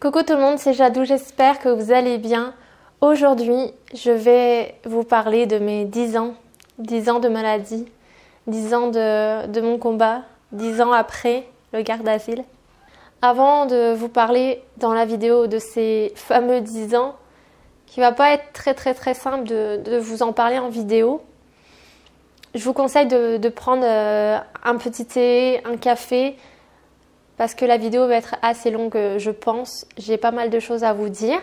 Coucou tout le monde, c'est Jadou, j'espère que vous allez bien. Aujourd'hui, je vais vous parler de mes 10 ans de maladie, 10 ans de mon combat, 10 ans après le garde d'asile. Avant de vous parler dans la vidéo de ces fameux 10 ans, qui va pas être très simple de vous en parler en vidéo, je vous conseille de prendre un petit thé, un café, parce que la vidéo va être assez longue, je pense. J'ai pas mal de choses à vous dire.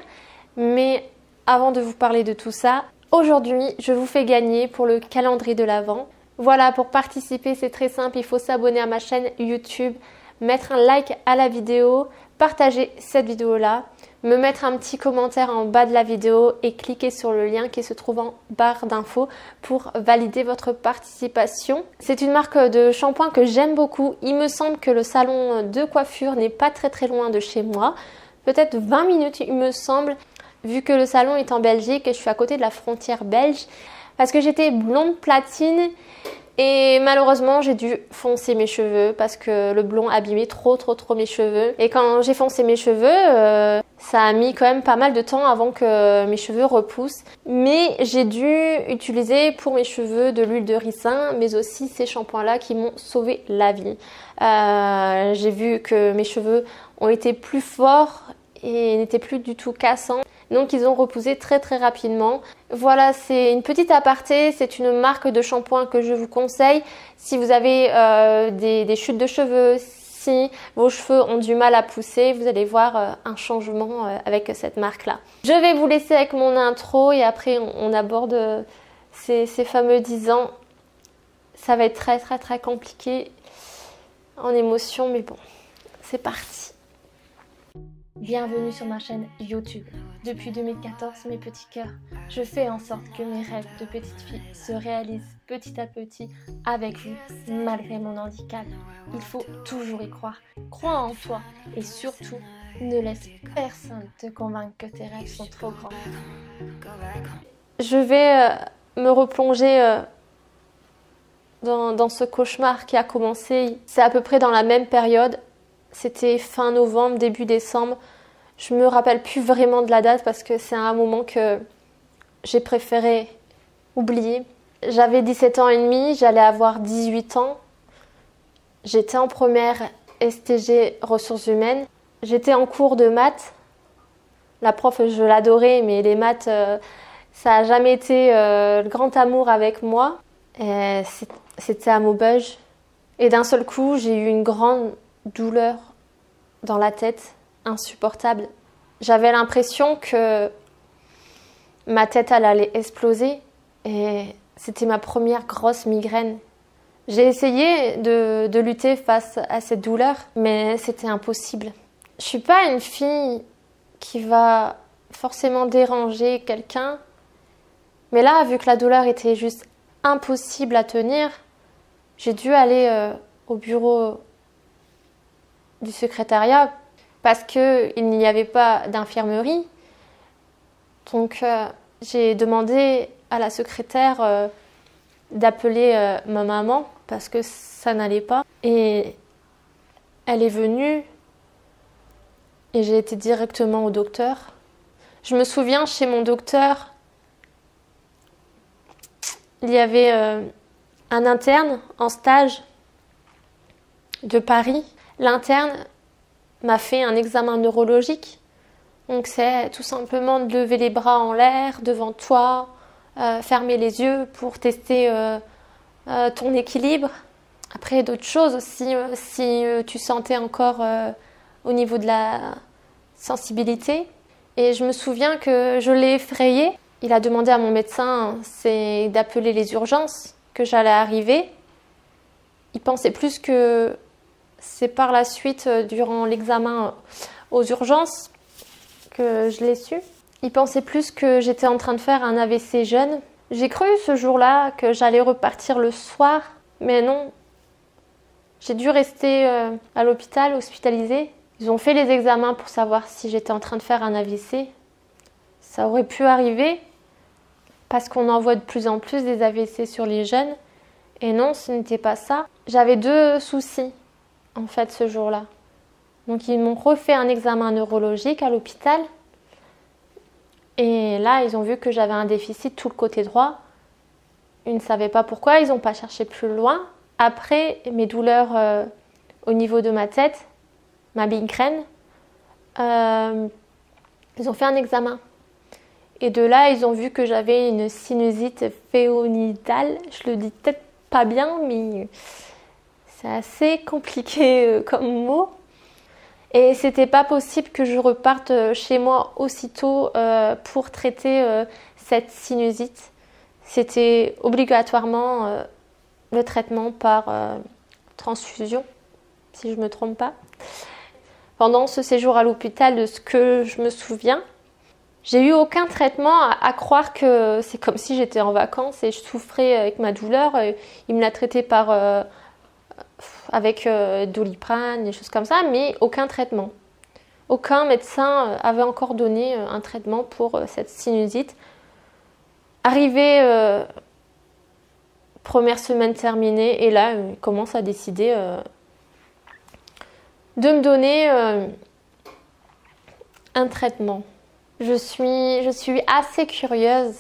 Mais avant de vous parler de tout ça, aujourd'hui, je vous fais gagner pour le calendrier de l'Avent. Voilà, pour participer, c'est très simple. Il faut s'abonner à ma chaîne YouTube, mettre un like à la vidéo, partager cette vidéo-là, me mettre un petit commentaire en bas de la vidéo et cliquer sur le lien qui se trouve en barre d'infos pour valider votre participation. C'est une marque de shampoing que j'aime beaucoup. Il me semble que le salon de coiffure n'est pas très loin de chez moi. Peut-être 20 minutes, il me semble, vu que le salon est en Belgique et je suis à côté de la frontière belge. Parce que j'étais blonde platine et malheureusement j'ai dû foncer mes cheveux parce que le blond abîmait trop mes cheveux. Et quand j'ai foncé mes cheveux, ça a mis quand même pas mal de temps avant que mes cheveux repoussent. Mais j'ai dû utiliser pour mes cheveux de l'huile de ricin, mais aussi ces shampoings-là qui m'ont sauvé la vie. J'ai vu que mes cheveux ont été plus forts et n'étaient plus du tout cassants. Donc ils ont repoussé très rapidement. Voilà, c'est une petite aparté, c'est une marque de shampoing que je vous conseille. Si vous avez des chutes de cheveux, si vos cheveux ont du mal à pousser, vous allez voir un changement avec cette marque-là. Je vais vous laisser avec mon intro et après on aborde ces fameux 10 ans. Ça va être très compliqué en émotion, mais bon, c'est parti. Bienvenue sur ma chaîne YouTube. Depuis 2014, mes petits cœurs, je fais en sorte que mes rêves de petite fille se réalisent petit à petit avec vous, malgré mon handicap. Il faut toujours y croire. Crois en toi et surtout, ne laisse personne te convaincre que tes rêves sont trop grands. Je vais me replonger dans ce cauchemar qui a commencé. C'est à peu près dans la même période. C'était fin novembre, début décembre. Je me rappelle plus vraiment de la date parce que c'est un moment que j'ai préféré oublier. J'avais 17 ans et demi, j'allais avoir 18 ans. J'étais en première STG ressources humaines. J'étais en cours de maths. La prof, je l'adorais, mais les maths, ça n'a jamais été le grand amour avec moi. C'était à Maubeuge. Et d'un seul coup, j'ai eu une grande douleur dans la tête, insupportable. J'avais l'impression que ma tête allait exploser et c'était ma première grosse migraine. J'ai essayé de lutter face à cette douleur, mais c'était impossible. Je suis pas une fille qui va forcément déranger quelqu'un, mais là, vu que la douleur était juste impossible à tenir, j'ai dû aller au bureau du secrétariat parce qu'il n'y avait pas d'infirmerie. Donc j'ai demandé à la secrétaire d'appeler ma maman parce que ça n'allait pas. Et elle est venue et j'ai été directement au docteur. Je me souviens, chez mon docteur, il y avait un interne en stage de Paris. L'interne m'a fait un examen neurologique. Donc c'est tout simplement de lever les bras en l'air devant toi, fermer les yeux pour tester ton équilibre. Après d'autres choses aussi, si tu sentais encore au niveau de la sensibilité. Et je me souviens que je l'ai effrayé. Il a demandé à mon médecin c'est d'appeler les urgences, que j'allais arriver. Il pensait plus que c'est par la suite, durant l'examen aux urgences, que je l'ai su. Il pensait plus que j'étais en train de faire un AVC jeune. J'ai cru ce jour-là que j'allais repartir le soir, mais non. J'ai dû rester à l'hôpital, hospitalisée. Ils ont fait les examens pour savoir si j'étais en train de faire un AVC. Ça aurait pu arriver, parce qu'on en voit de plus en plus des AVC sur les jeunes. Et non, ce n'était pas ça. J'avais deux soucis, en fait, ce jour-là. Donc ils m'ont refait un examen neurologique à l'hôpital. Et là, ils ont vu que j'avais un déficit tout le côté droit. Ils ne savaient pas pourquoi, ils n'ont pas cherché plus loin. Après, mes douleurs au niveau de ma tête, ma migraine, ils ont fait un examen. Et de là, ils ont vu que j'avais une sinusite phéonidale. Je le dis peut-être pas bien, mais c'est assez compliqué comme mot. Et c'était pas possible que je reparte chez moi aussitôt pour traiter cette sinusite. C'était obligatoirement le traitement par transfusion, si je ne me trompe pas. Pendant ce séjour à l'hôpital, de ce que je me souviens, j'ai eu aucun traitement à croire que c'est comme si j'étais en vacances et je souffrais avec ma douleur. Il me l'a traité avec Doliprane, des choses comme ça, mais aucun traitement. Aucun médecin avait encore donné un traitement pour cette sinusite. Arrivé, première semaine terminée, et là, il commence à décider de me donner un traitement. Je suis assez curieuse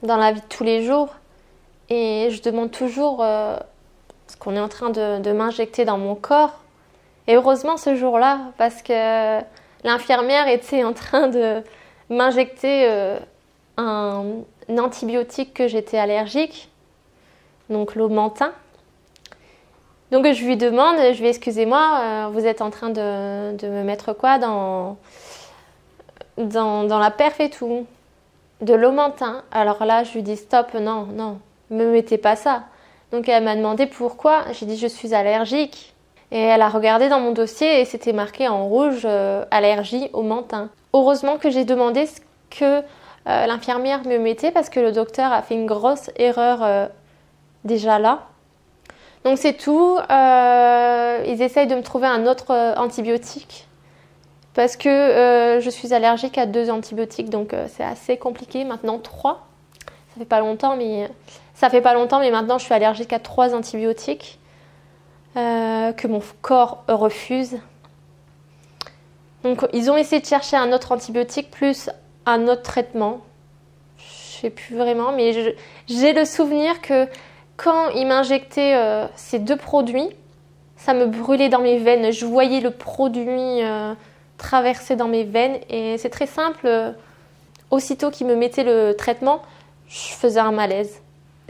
dans la vie de tous les jours et je demande toujours ce qu'on est en train de m'injecter dans mon corps. Et heureusement ce jour-là, parce que l'infirmière était en train de m'injecter un antibiotique que j'étais allergique, donc l'Aumentin. Donc je lui demande, excusez-moi, vous êtes en train de me mettre quoi dans la perf et tout, de l'Aumentin. Alors là, je lui dis stop, non, me mettez pas ça. Donc elle m'a demandé pourquoi. J'ai dit je suis allergique. Et elle a regardé dans mon dossier et c'était marqué en rouge allergie au Aumentin. Heureusement que j'ai demandé ce que l'infirmière me mettait parce que le docteur a fait une grosse erreur déjà là. Donc c'est tout. Ils essayent de me trouver un autre antibiotique. Parce que je suis allergique à 2 antibiotiques, donc c'est assez compliqué. Maintenant 3. Ça fait pas longtemps, mais maintenant je suis allergique à 3 antibiotiques que mon corps refuse. Donc ils ont essayé de chercher un autre antibiotique plus un autre traitement. Je sais plus vraiment, mais j'ai le souvenir que quand ils m'injectaient ces 2 produits, ça me brûlait dans mes veines. Je voyais le produit traverser dans mes veines et c'est très simple. Aussitôt qu'ils me mettaient le traitement, je faisais un malaise.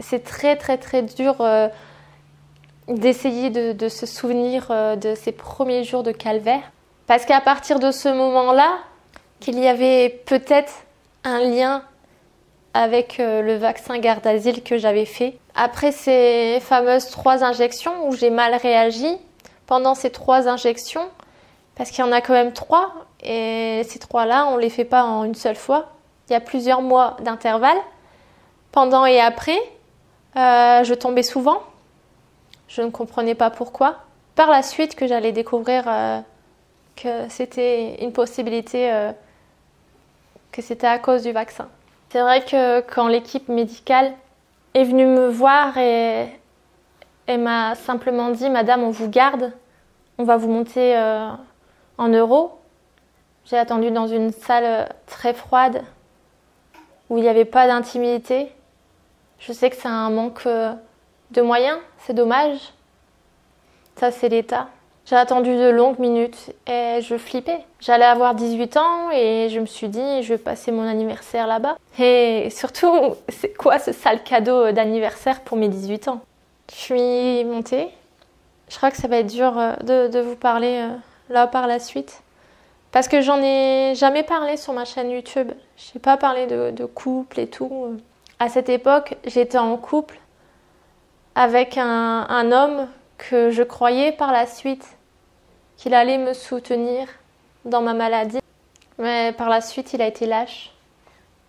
C'est très très très dur d'essayer de se souvenir de ces premiers jours de calvaire. Parce qu'à partir de ce moment-là, qu'il y avait peut-être un lien avec le vaccin Gardasil que j'avais fait. Après ces fameuses 3 injections où j'ai mal réagi, pendant ces 3 injections, parce qu'il y en a quand même 3, et ces 3-là, on ne les fait pas en une seule fois. Il y a plusieurs mois d'intervalle. Pendant et après, je tombais souvent. Je ne comprenais pas pourquoi. Par la suite, que j'allais découvrir que c'était une possibilité, que c'était à cause du vaccin. C'est vrai que quand l'équipe médicale est venue me voir et m'a simplement dit « Madame, on vous garde, on va vous monter en euro », j'ai attendu dans une salle très froide où il n'y avait pas d'intimité. Je sais que c'est un manque de moyens, c'est dommage. Ça, c'est l'État. J'ai attendu de longues minutes et je flippais. J'allais avoir 18 ans et je me suis dit, je vais passer mon anniversaire là-bas. Et surtout, c'est quoi ce sale cadeau d'anniversaire pour mes 18 ans? Je suis montée. Je crois que ça va être dur de vous parler là par la suite. Parce que j'en ai jamais parlé sur ma chaîne YouTube. Je n'ai pas parlé de couple et tout. À cette époque, j'étais en couple avec un homme que je croyais par la suite qu'il allait me soutenir dans ma maladie. Mais par la suite, il a été lâche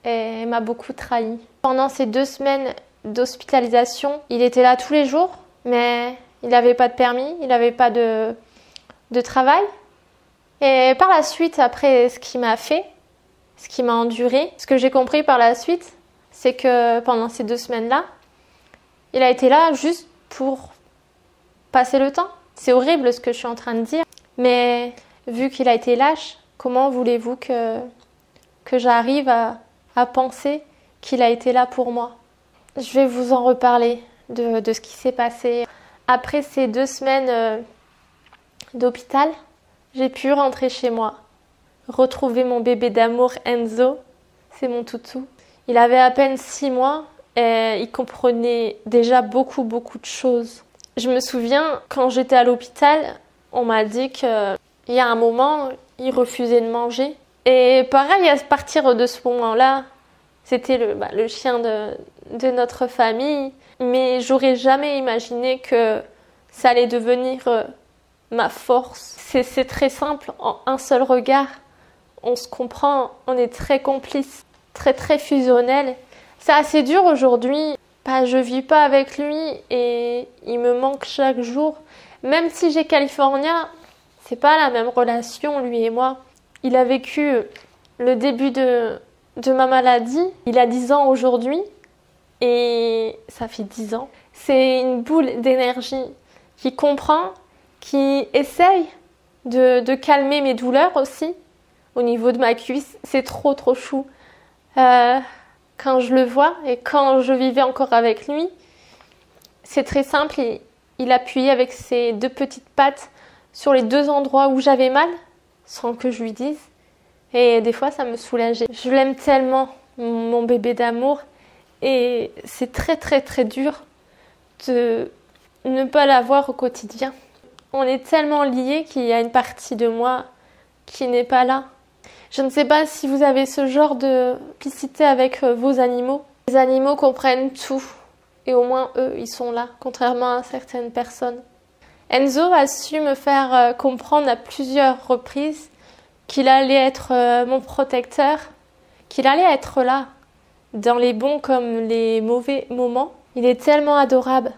et m'a beaucoup trahi. Pendant ces 2 semaines d'hospitalisation, il était là tous les jours, mais il n'avait pas de permis, il n'avait pas de travail. Et par la suite, après ce qu'il m'a fait, ce qui m'a enduré, ce que j'ai compris par la suite, c'est que pendant ces 2 semaines-là, il a été là juste pour passer le temps. C'est horrible ce que je suis en train de dire. Mais vu qu'il a été lâche, comment voulez-vous que j'arrive à penser qu'il a été là pour moi? Je vais vous en reparler de ce qui s'est passé. Après ces 2 semaines d'hôpital, j'ai pu rentrer chez moi, retrouver mon bébé d'amour Enzo, c'est mon toutou. Il avait à peine 6 mois et il comprenait déjà beaucoup de choses. Je me souviens, quand j'étais à l'hôpital, on m'a dit qu'il y a un moment, il refusait de manger. Et pareil, à partir de ce moment-là, c'était le chien de notre famille. Mais j'aurais jamais imaginé que ça allait devenir ma force. C'est très simple, en un seul regard, on se comprend, on est très complices, très fusionnels. C'est assez dur aujourd'hui. Je vis pas avec lui et il me manque chaque jour. Même si j'ai California, c'est pas la même relation, lui et moi. Il a vécu le début de ma maladie. Il a 10 ans aujourd'hui et ça fait 10 ans. C'est une boule d'énergie qui comprend, qui essaye de calmer mes douleurs aussi. Au niveau de ma cuisse, c'est trop chou. Quand je le vois et quand je vivais encore avec lui, c'est très simple. Il appuyait avec ses 2 petites pattes sur les 2 endroits où j'avais mal, sans que je lui dise. Et des fois, ça me soulageait. Je l'aime tellement, mon bébé d'amour. Et c'est très dur de ne pas l'avoir au quotidien. On est tellement liés qu'il y a une partie de moi qui n'est pas là. Je ne sais pas si vous avez ce genre de complicité avec vos animaux. Les animaux comprennent tout. Et au moins, eux, ils sont là, contrairement à certaines personnes. Enzo a su me faire comprendre à plusieurs reprises qu'il allait être mon protecteur, qu'il allait être là, dans les bons comme les mauvais moments. Il est tellement adorable.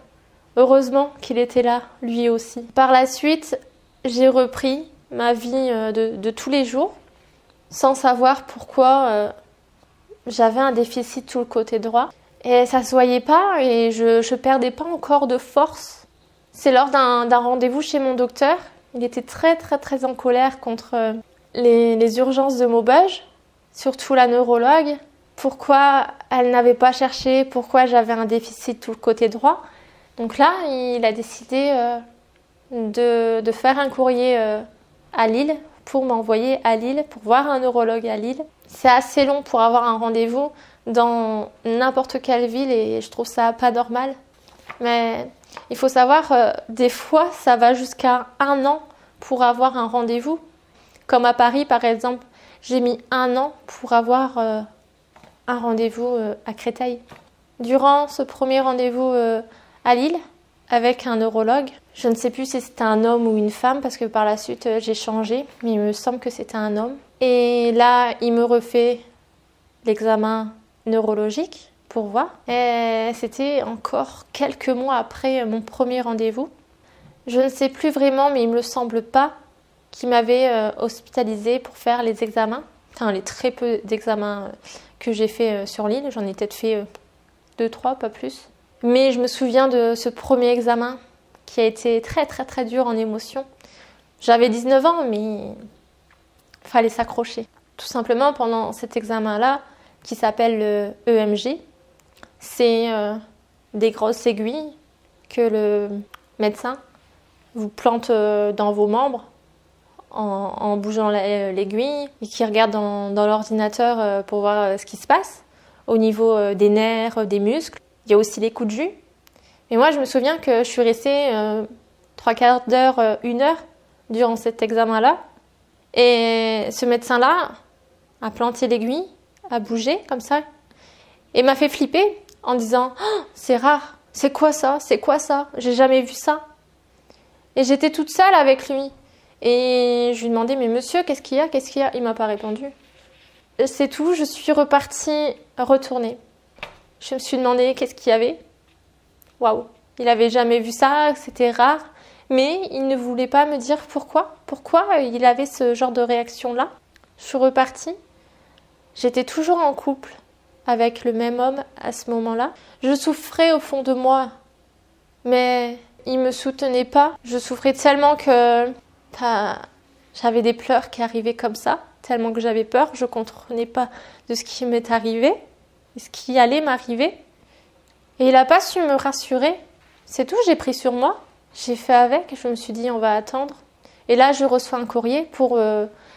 Heureusement qu'il était là, lui aussi. Par la suite, j'ai repris ma vie de tous les jours, sans savoir pourquoi j'avais un déficit tout le côté droit. Et ça se voyait pas et je perdais pas encore de force. C'est lors d'un rendez-vous chez mon docteur. Il était très en colère contre les urgences de Maubeuge, surtout la neurologue. Pourquoi elle n'avait pas cherché, pourquoi j'avais un déficit tout le côté droit. Donc là, il a décidé de faire un courrier à Lille pour m'envoyer à Lille, pour voir un neurologue à Lille. C'est assez long pour avoir un rendez-vous dans n'importe quelle ville et je trouve ça pas normal. Mais il faut savoir, des fois, ça va jusqu'à 1 an pour avoir un rendez-vous. Comme à Paris, par exemple, j'ai mis 1 an pour avoir un rendez-vous à Créteil. Durant ce premier rendez-vous à Lille, avec un neurologue, je ne sais plus si c'était un homme ou une femme, parce que par la suite, j'ai changé, mais il me semble que c'était un homme. Et là, il me refait l'examen neurologique pour voir. Et c'était encore quelques mois après mon premier rendez-vous. Je ne sais plus vraiment, mais il me semble pas qu'il m'avait hospitalisée pour faire les examens. Enfin, les très peu d'examens que j'ai fait sur l'île. J'en ai peut-être fait 2, 3, pas plus. Mais je me souviens de ce premier examen qui a été très dur en émotion. J'avais 19 ans, mais il fallait s'accrocher. Tout simplement, pendant cet examen-là, qui s'appelle le EMG, c'est des grosses aiguilles que le médecin vous plante dans vos membres en bougeant l'aiguille et qui regarde dans l'ordinateur pour voir ce qui se passe au niveau des nerfs, des muscles. Il y a aussi les coups de jus. Mais moi, je me souviens que je suis restée 3/4 d'heure, 1 heure durant cet examen-là. Et ce médecin-là a planté l'aiguille, a bougé comme ça et m'a fait flipper en disant oh, « c'est rare, c'est quoi ça? C'est quoi ça? J'ai jamais vu ça. » Et j'étais toute seule avec lui. Et je lui demandais « mais monsieur, qu'est-ce qu'il y a? Qu'est-ce qu'il y a ?» Il m'a pas répondu. C'est tout, je suis retournée. Je me suis demandé qu'est-ce qu'il y avait. Waouh, il avait jamais vu ça, c'était rare. Mais il ne voulait pas me dire pourquoi. Pourquoi il avait ce genre de réaction-là. Je suis repartie. J'étais toujours en couple avec le même homme à ce moment-là. Je souffrais au fond de moi, mais il me soutenait pas. Je souffrais tellement que J'avais des pleurs qui arrivaient comme ça, tellement que j'avais peur. Je ne comprenais pas de ce qui m'est arrivé, ce qui allait m'arriver. Et il n'a pas su me rassurer. C'est tout, j'ai pris sur moi. J'ai fait avec, je me suis dit on va attendre. Et là, je reçois un courrier pour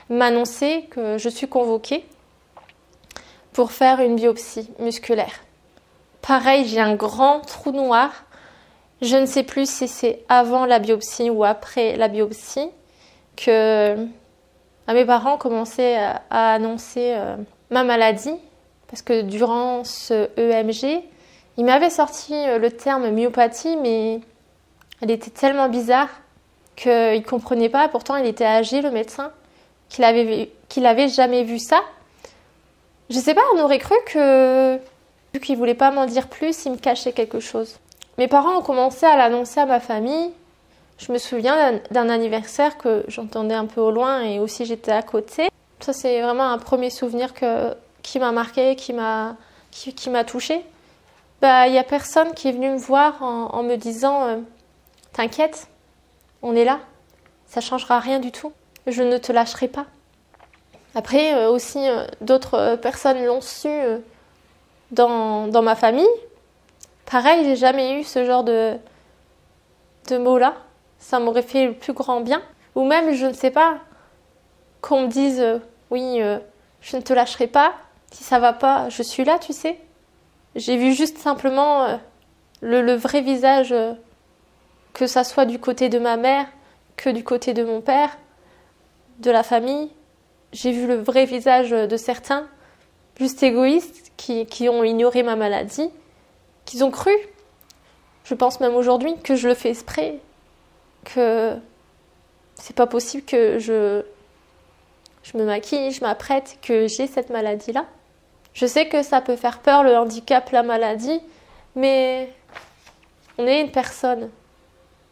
m'annoncer que je suis convoquée pour faire une biopsie musculaire. Pareil, j'ai un grand trou noir. Je ne sais plus si c'est avant la biopsie ou après la biopsie que mes parents commençaient à annoncer ma maladie. Parce que durant ce EMG, il m'avait sorti le terme myopathie, mais elle était tellement bizarre qu'il ne comprenait pas. Pourtant, il était âgé, le médecin, qu'il avait jamais vu ça. Je sais pas, on aurait cru que, vu qu'il voulait pas m'en dire plus, il me cachait quelque chose. Mes parents ont commencé à l'annoncer à ma famille. Je me souviens d'un anniversaire que j'entendais un peu au loin et aussi j'étais à côté. Ça, c'est vraiment un premier souvenir qui m'a marqué, qui m'a touchée. Il y a personne qui est venu me voir en me disant t'inquiète, on est là, ça changera rien du tout, je ne te lâcherai pas. Après aussi d'autres personnes l'ont su dans ma famille. Pareil, j'ai jamais eu ce genre de mots-là. Ça m'aurait fait le plus grand bien. Ou même, je ne sais pas, qu'on me dise oui, je ne te lâcherai pas. Si ça va pas, je suis là, tu sais. J'ai vu juste simplement le vrai visage, que ça soit du côté de ma mère, que du côté de mon père, de la famille. J'ai vu le vrai visage de certains, juste égoïstes, qui ont ignoré ma maladie, qu'ils ont cru, je pense même aujourd'hui, que je le fais exprès, que c'est pas possible que je me maquille, je m'apprête, que j'ai cette maladie-là. Je sais que ça peut faire peur, le handicap, la maladie, mais on est une personne.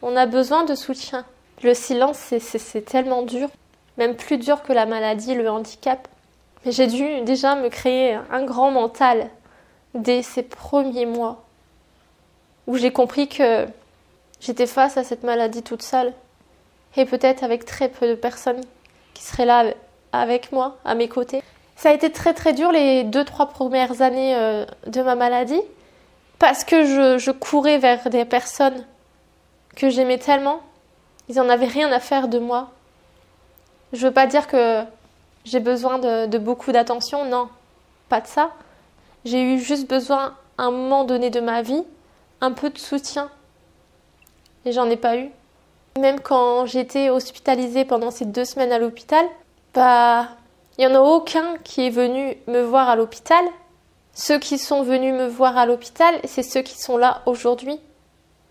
On a besoin de soutien. Le silence, c'est tellement dur, même plus dur que la maladie, le handicap. Mais j'ai dû déjà me créer un grand mental dès ces premiers mois où j'ai compris que j'étais face à cette maladie toute seule et peut-être avec très peu de personnes qui seraient là avec moi, à mes côtés. Ça a été très très dur les 2-3 premières années de ma maladie parce que je courais vers des personnes que j'aimais tellement. Ils n'en avaient rien à faire de moi. Je veux pas dire que j'ai besoin de beaucoup d'attention, non, pas de ça. J'ai eu juste besoin, à un moment donné de ma vie, un peu de soutien. Et j'en ai pas eu. Même quand j'étais hospitalisée pendant ces 2 semaines à l'hôpital, il n'y en a aucun qui est venu me voir à l'hôpital. Ceux qui sont venus me voir à l'hôpital, c'est ceux qui sont là aujourd'hui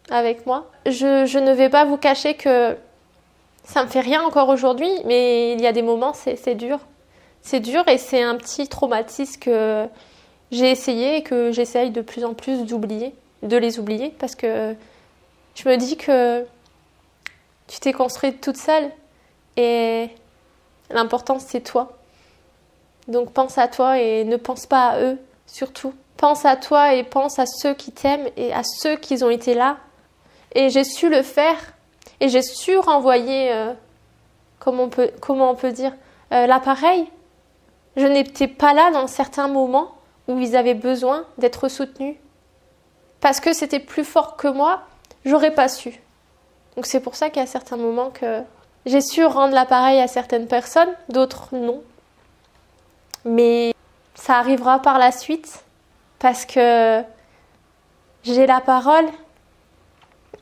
avec moi. Je ne vais pas vous cacher que ça me fait rien encore aujourd'hui, mais il y a des moments, c'est dur. C'est dur et c'est un petit traumatisme que j'ai essayé et que j'essaye de plus en plus de les oublier parce que je me dis que tu t'es construite toute seule et l'important c'est toi. Donc pense à toi et ne pense pas à eux, surtout. Pense à toi et pense à ceux qui t'aiment et à ceux qui ont été là. Et j'ai su le faire et j'ai su renvoyer, comment on peut dire, l'appareil. Je n'étais pas là dans certains moments où ils avaient besoin d'être soutenus. Parce que c'était plus fort que moi, j'aurais pas su. Donc c'est pour ça qu'il y a certains moments que j'ai su rendre l'appareil à certaines personnes, d'autres non. Mais ça arrivera par la suite parce que j'ai la parole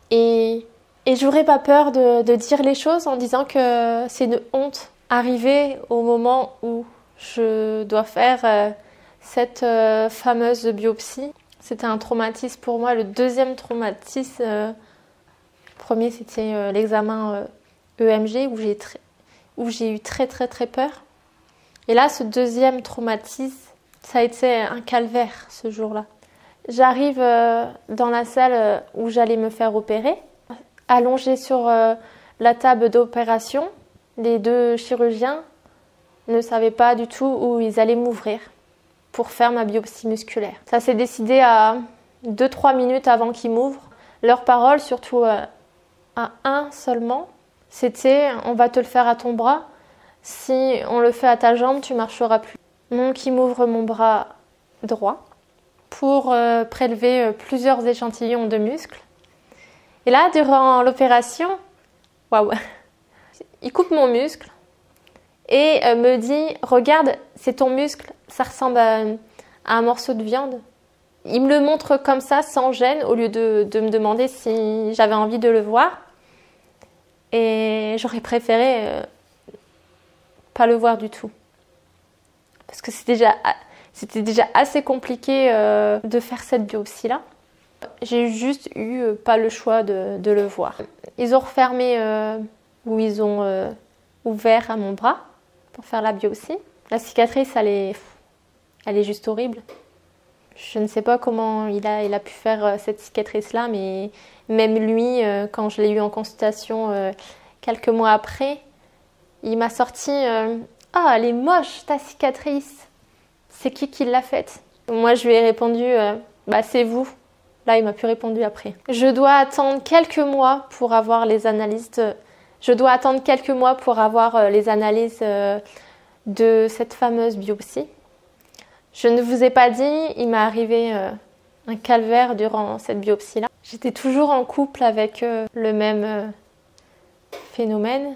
et j'aurais pas peur de dire les choses en disant que c'est une honte. Arriver au moment où je dois faire cette fameuse biopsie, c'était un traumatisme pour moi. Le deuxième traumatisme, le premier c'était l'examen EMG où j'ai eu très très très peur. Et là, ce deuxième traumatisme, ça a été un calvaire ce jour-là. J'arrive dans la salle où j'allais me faire opérer, allongée sur la table d'opération. Les 2 chirurgiens ne savaient pas du tout où ils allaient m'ouvrir pour faire ma biopsie musculaire. Ça s'est décidé à 2-3 minutes avant qu'ils m'ouvrent. Leur parole, surtout à un seulement, c'était on va te le faire à ton bras. Si on le fait à ta jambe, tu marcheras plus. Donc il m'ouvre mon bras droit pour prélever plusieurs échantillons de muscles. Et là, durant l'opération, waouh, il coupe mon muscle et me dit, regarde, c'est ton muscle, ça ressemble à un morceau de viande. Il me le montre comme ça, sans gêne, au lieu de me demander si j'avais envie de le voir. Et j'aurais préféré pas le voir du tout. Parce que c'était déjà assez compliqué de faire cette biopsie-là. J'ai juste eu pas le choix de le voir. Ils ont refermé ou ils ont ouvert à mon bras pour faire la biopsie. La cicatrice, elle est juste horrible. Je ne sais pas comment il a pu faire cette cicatrice-là, mais même lui, quand je l'ai eu en consultation quelques mois après, il m'a sorti « Ah, elle est moche ta cicatrice, c'est qui l'a faite ?» Moi, je lui ai répondu « Bah, c'est vous ». Là, il m'a plus répondu après. Je dois attendre quelques mois pour avoir les analyses de cette fameuse biopsie. Je ne vous ai pas dit, il m'est arrivé un calvaire durant cette biopsie-là. J'étais toujours en couple avec le même phénomène,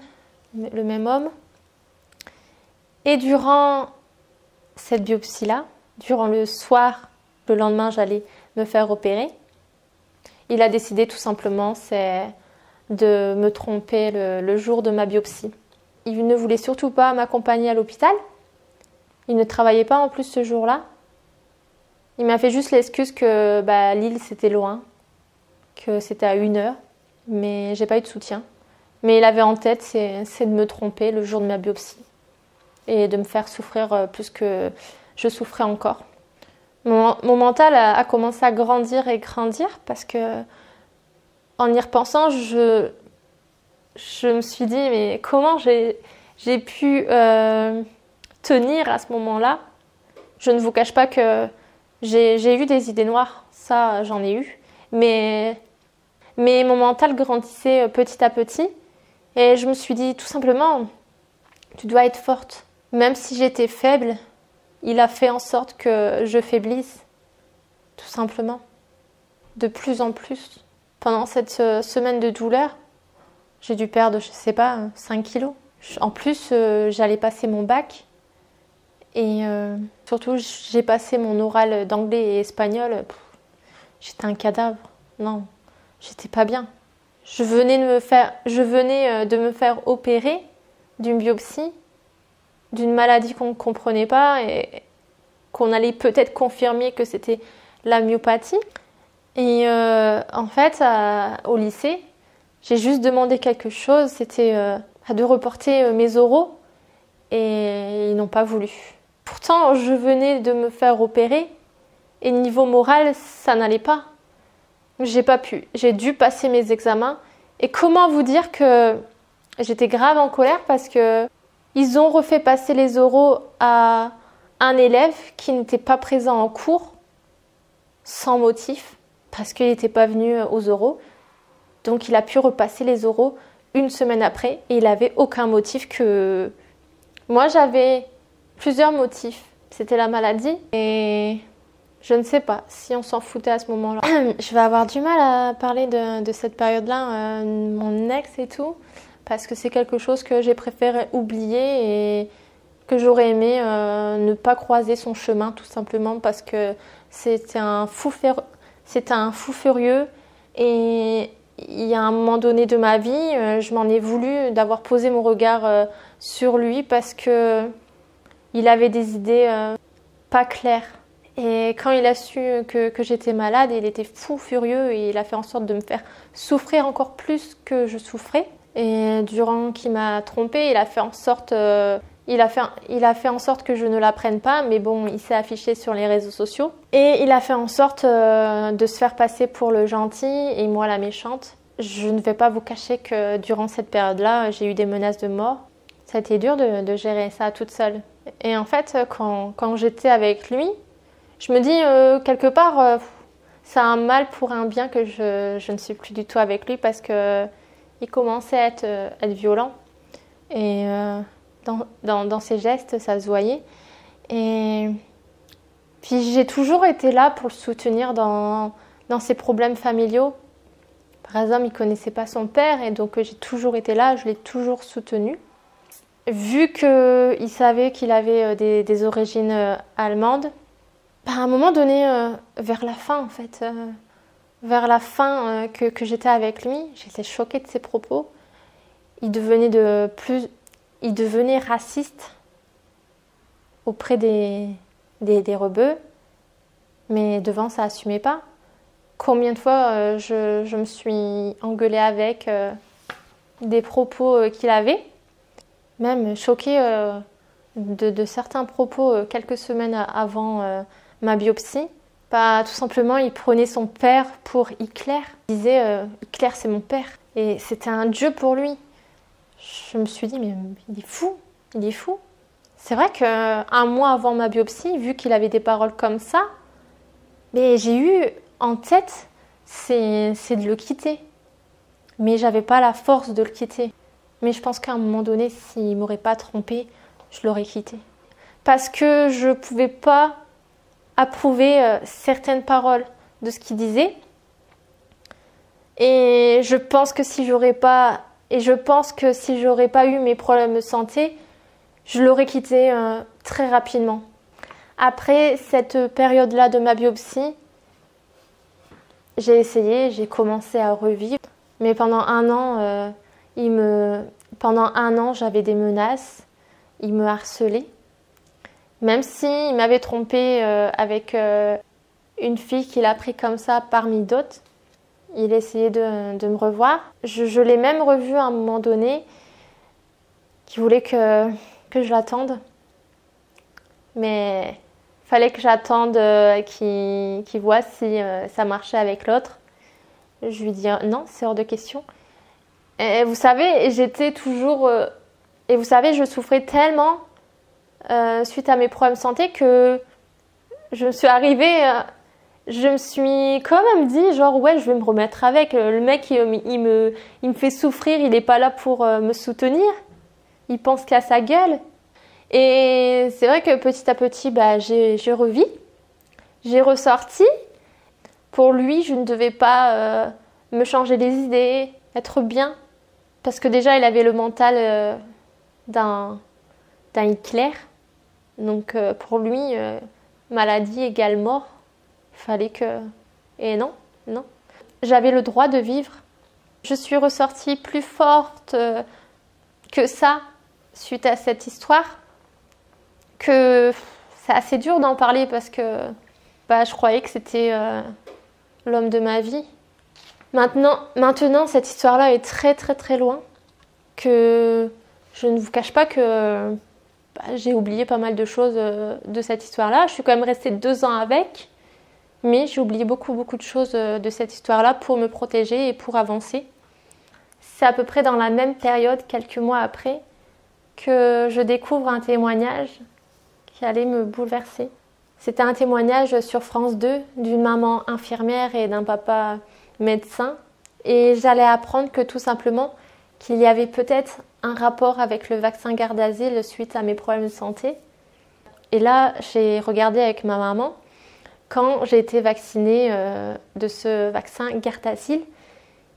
le même homme. Et durant cette biopsie-là, durant le soir, le lendemain, j'allais me faire opérer. Il a décidé tout simplement, c'est de me tromper le jour de ma biopsie. Il ne voulait surtout pas m'accompagner à l'hôpital. Il ne travaillait pas en plus ce jour-là. Il m'a fait juste l'excuse que Lille c'était loin, que c'était à 1 heure, mais j'ai pas eu de soutien. Mais il avait en tête, c'est de me tromper le jour de ma biopsie et de me faire souffrir plus que je souffrais encore. Mon mental a commencé à grandir et grandir parce que, en y repensant, je me suis dit mais comment j'ai pu tenir à ce moment-là. Je ne vous cache pas que j'ai eu des idées noires, ça j'en ai eu, mais mon mental grandissait petit à petit et je me suis dit tout simplement, tu dois être forte. Même si j'étais faible, il a fait en sorte que je faiblisse, tout simplement, de plus en plus. Pendant cette semaine de douleur, j'ai dû perdre, je sais pas, 5 kilos. En plus, j'allais passer mon bac. Et surtout, j'ai passé mon oral d'anglais et espagnol. J'étais un cadavre. Non, j'étais pas bien. Je venais de me faire opérer d'une biopsie, d'une maladie qu'on ne comprenait pas et qu'on allait peut-être confirmer que c'était la myopathie. Et en fait, au lycée, j'ai juste demandé quelque chose, c'était de reporter mes oraux et ils n'ont pas voulu. Pourtant, je venais de me faire opérer et niveau moral, ça n'allait pas. J'ai pas pu. J'ai dû passer mes examens. Et comment vous dire que j'étais grave en colère parce que ils ont refait passer les oraux à un élève qui n'était pas présent en cours sans motif parce qu'il n'était pas venu aux oraux. Donc il a pu repasser les oraux 1 semaine après et il n'avait aucun motif que... Moi j'avais plusieurs motifs. C'était la maladie et je ne sais pas si on s'en foutait à ce moment-là. Je vais avoir du mal à parler de cette période-là, mon ex et tout, parce que c'est quelque chose que j'ai préféré oublier et que j'aurais aimé ne pas croiser son chemin tout simplement parce que c'était un fou furieux et il y a un moment donné de ma vie, je m'en ai voulu d'avoir posé mon regard sur lui parce que il avait des idées pas claires. Et quand il a su que j'étais malade, il était fou furieux et il a fait en sorte de me faire souffrir encore plus que je souffrais. Et durant qu'il m'a trompée, il a fait en sorte que je ne l'apprenne pas, mais bon, il s'est affiché sur les réseaux sociaux. Et il a fait en sorte de se faire passer pour le gentil et moi la méchante. Je ne vais pas vous cacher que durant cette période-là, j'ai eu des menaces de mort. Ça a été dur de gérer ça toute seule. Et en fait, quand j'étais avec lui, je me dis quelque part, c'est un mal pour un bien que je ne suis plus du tout avec lui parce que il commençait à être violent. Et dans ses gestes, ça se voyait. Et puis j'ai toujours été là pour le soutenir dans ses problèmes familiaux. Par exemple, il ne connaissait pas son père et donc j'ai toujours été là, je l'ai toujours soutenu. Vu qu'il savait qu'il avait des origines allemandes, à un moment donné, vers la fin en fait, que j'étais avec lui, j'étais choquée de ses propos. Il devenait raciste auprès des rebeux, mais devant ça assumait pas. Combien de fois je me suis engueulée avec des propos qu'il avait, même choquée de certains propos quelques semaines avant ma biopsie. Tout simplement, il prenait son père pour Hitler. Il disait Hitler c'est mon père et c'était un dieu pour lui. Je me suis dit mais il est fou. C'est vrai qu'un mois avant ma biopsie, vu qu'il avait des paroles comme ça, mais j'ai eu en tête c'est de le quitter. Mais j'avais pas la force de le quitter. Mais je pense qu'à un moment donné, s'il m'aurait pas trompée, je l'aurais quitté. Parce que je pouvais pas approuver certaines paroles de ce qu'il disait. Et je pense que si j'aurais pas eu mes problèmes de santé, je l'aurais quitté très rapidement. Après cette période-là de ma biopsie, j'ai commencé à revivre. Mais pendant un an, j'avais des menaces. Il me harcelait. Même s'il m'avait trompée avec une fille qu'il a pris comme ça parmi d'autres, il essayait de me revoir. Je l'ai même revu à un moment donné, qui voulait que je l'attende. Mais fallait que j'attende qu'il voit si ça marchait avec l'autre. Je lui dis non, c'est hors de question. Et vous savez, je souffrais tellement suite à mes problèmes de santé que je me suis quand même dit genre ouais, je vais me remettre avec. Le mec, il me fait souffrir, il n'est pas là pour me soutenir. Il pense qu'à sa gueule. Et c'est vrai que petit à petit, j'ai revis. J'ai ressorti. Pour lui, je ne devais pas me changer les idées, être bien. Parce que déjà, il avait le mental d'un Hitler. Donc pour lui, maladie égale mort. Fallait que... Et non. J'avais le droit de vivre. Je suis ressortie plus forte que ça suite à cette histoire. Que c'est assez dur d'en parler parce que je croyais que c'était l'homme de ma vie. Maintenant, cette histoire-là est très très très loin. Que je ne vous cache pas que j'ai oublié pas mal de choses de cette histoire-là. Je suis quand même restée 2 ans avec, mais j'ai oublié beaucoup de choses de cette histoire-là pour me protéger et pour avancer. C'est à peu près dans la même période, quelques mois après, que je découvre un témoignage qui allait me bouleverser. C'était un témoignage sur France 2 d'une maman infirmière et d'un papa médecin. Et j'allais apprendre que tout simplement qu'il y avait peut-être un rapport avec le vaccin Gardasil suite à mes problèmes de santé. Et là, j'ai regardé avec ma maman quand j'ai été vaccinée de ce vaccin Gardasil.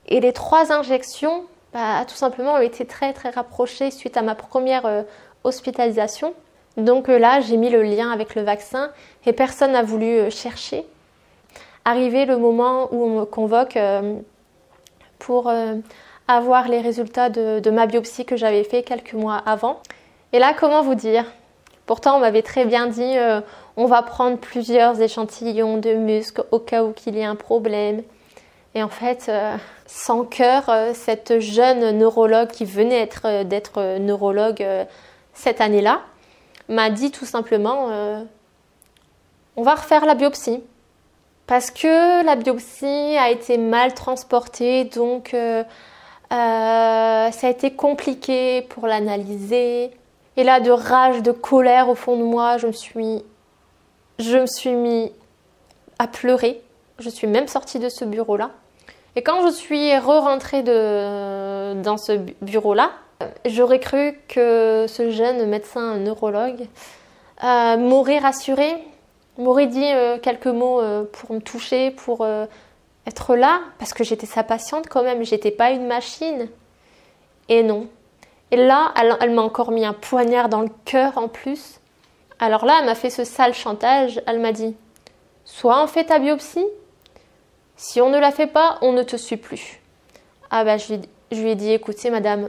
Et les 3 injections, tout simplement, ont été très très rapprochées suite à ma première hospitalisation. Donc là, j'ai mis le lien avec le vaccin et personne n'a voulu chercher. Arrivé le moment où on me convoque pour avoir les résultats de ma biopsie que j'avais fait quelques mois avant. Et là, comment vous dire? Pourtant, on m'avait très bien dit on va prendre plusieurs échantillons de muscles au cas où qu'il y ait un problème. Et en fait, sans cœur, cette jeune neurologue qui venait d'être neurologue cette année-là, m'a dit tout simplement on va refaire la biopsie parce que la biopsie a été mal transportée, donc ça a été compliqué pour l'analyser. Et là, de rage, de colère au fond de moi, je me suis mis à pleurer. Je suis même sortie de ce bureau-là. Et quand je suis re-rentrée dans ce bureau-là. J'aurais cru que ce jeune médecin neurologue m'aurait rassurée, m'aurait dit quelques mots pour me toucher, pour être là, parce que j'étais sa patiente quand même, j'étais pas une machine. Et non. Et là, elle m'a encore mis un poignard dans le cœur en plus. Alors là, elle m'a fait ce sale chantage. Elle m'a dit, soit on fait ta biopsie, si on ne la fait pas, on ne te suit plus. Ah bah je lui ai dit, écoutez madame,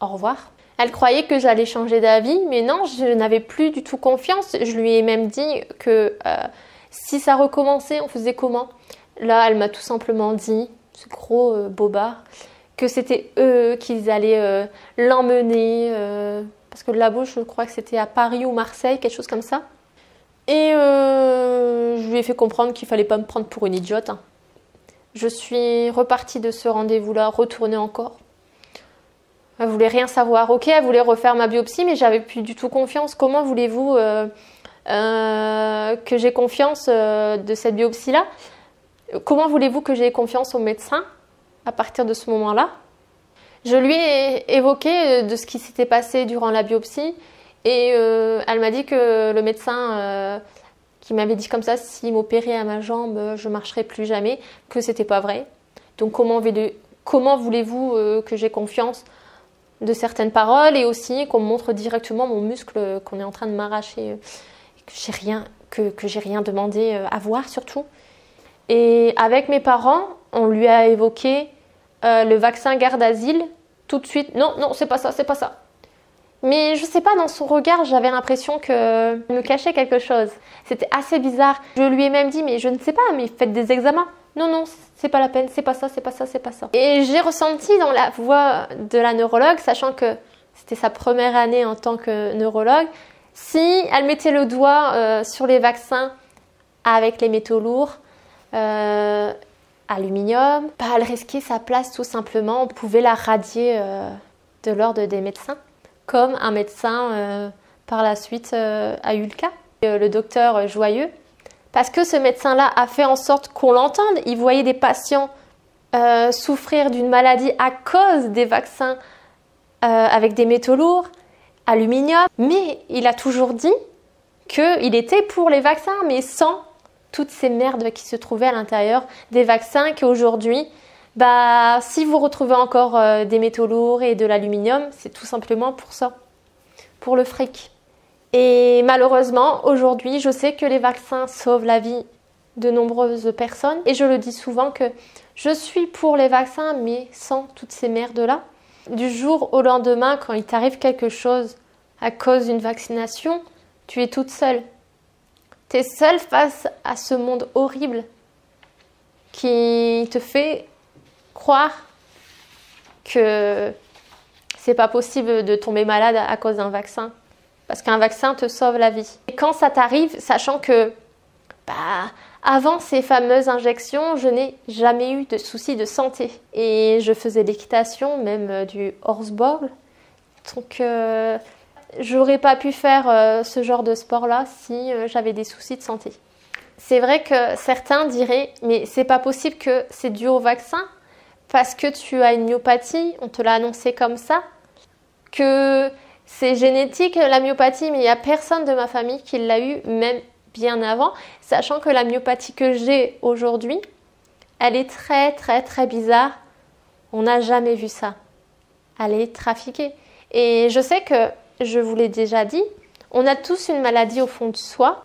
au revoir. Elle croyait que j'allais changer d'avis, mais non, je n'avais plus du tout confiance. Je lui ai même dit que si ça recommençait, on faisait comment? Là, elle m'a tout simplement dit, ce gros bobard, que c'était eux qu'ils allaient l'emmener, parce que le labo, je crois que c'était à Paris ou Marseille, quelque chose comme ça. Et je lui ai fait comprendre qu'il fallait pas me prendre pour une idiote. Hein. Je suis repartie de ce rendez-vous-là, retournée encore. Elle voulait rien savoir. Ok, elle voulait refaire ma biopsie, mais j'avais plus du tout confiance. Comment voulez-vous que j'ai confiance de cette biopsie-là? Comment voulez-vous que j'ai confiance au médecin à partir de ce moment-là? Je lui ai évoqué de ce qui s'était passé durant la biopsie et elle m'a dit que le médecin qui m'avait dit comme ça, s'il m'opérait à ma jambe, je ne marcherais plus jamais, que c'était pas vrai. Donc comment voulez-vous que j'ai confiance de certaines paroles et aussi qu'on me montre directement mon muscle qu'on est en train de m'arracher, que j'ai rien demandé à voir surtout. Et avec mes parents, on lui a évoqué le vaccin Gardasil tout de suite. Non, non, c'est pas ça, c'est pas ça. Mais je sais pas, dans son regard, j'avais l'impression qu'elle me cachait quelque chose. C'était assez bizarre. Je lui ai même dit, mais je ne sais pas, mais faites des examens. Non, non, c'est pas la peine, c'est pas ça, c'est pas ça, c'est pas ça. Et j'ai ressenti dans la voix de la neurologue, sachant que c'était sa première année en tant que neurologue, si elle mettait le doigt sur les vaccins avec les métaux lourds, aluminium, bah, elle risquait sa place tout simplement. On pouvait la radier de l'ordre des médecins, comme un médecin par la suite a eu le cas, le docteur Joyeux. Parce que ce médecin-là a fait en sorte qu'on l'entende. Il voyait des patients souffrir d'une maladie à cause des vaccins avec des métaux lourds, aluminium. Mais il a toujours dit qu'il était pour les vaccins, mais sans toutes ces merdes qui se trouvaient à l'intérieur des vaccins qu'aujourd'hui, bah, si vous retrouvez encore des métaux lourds et de l'aluminium, c'est tout simplement pour ça, pour le fric. Et malheureusement, aujourd'hui, je sais que les vaccins sauvent la vie de nombreuses personnes. Et je le dis souvent que je suis pour les vaccins, mais sans toutes ces merdes-là. Du jour au lendemain, quand il t'arrive quelque chose à cause d'une vaccination, tu es toute seule. Tu es seule face à ce monde horrible qui te fait croire que c'est pas possible de tomber malade à cause d'un vaccin. Parce qu'un vaccin te sauve la vie. Et quand ça t'arrive, sachant que avant ces fameuses injections, je n'ai jamais eu de soucis de santé. Et je faisais l'équitation, même du horseball. Donc j'aurais pas pu faire ce genre de sport-là si j'avais des soucis de santé. C'est vrai que certains diraient, mais c'est pas possible que c'est dû au vaccin parce que tu as une myopathie, on te l'a annoncé comme ça, que c'est génétique la myopathie, mais il n'y a personne de ma famille qui l'a eu, même bien avant, sachant que la myopathie que j'ai aujourd'hui, elle est très très très bizarre. On n'a jamais vu ça. Elle est trafiquée. Et je sais que, je vous l'ai déjà dit, on a tous une maladie au fond de soi,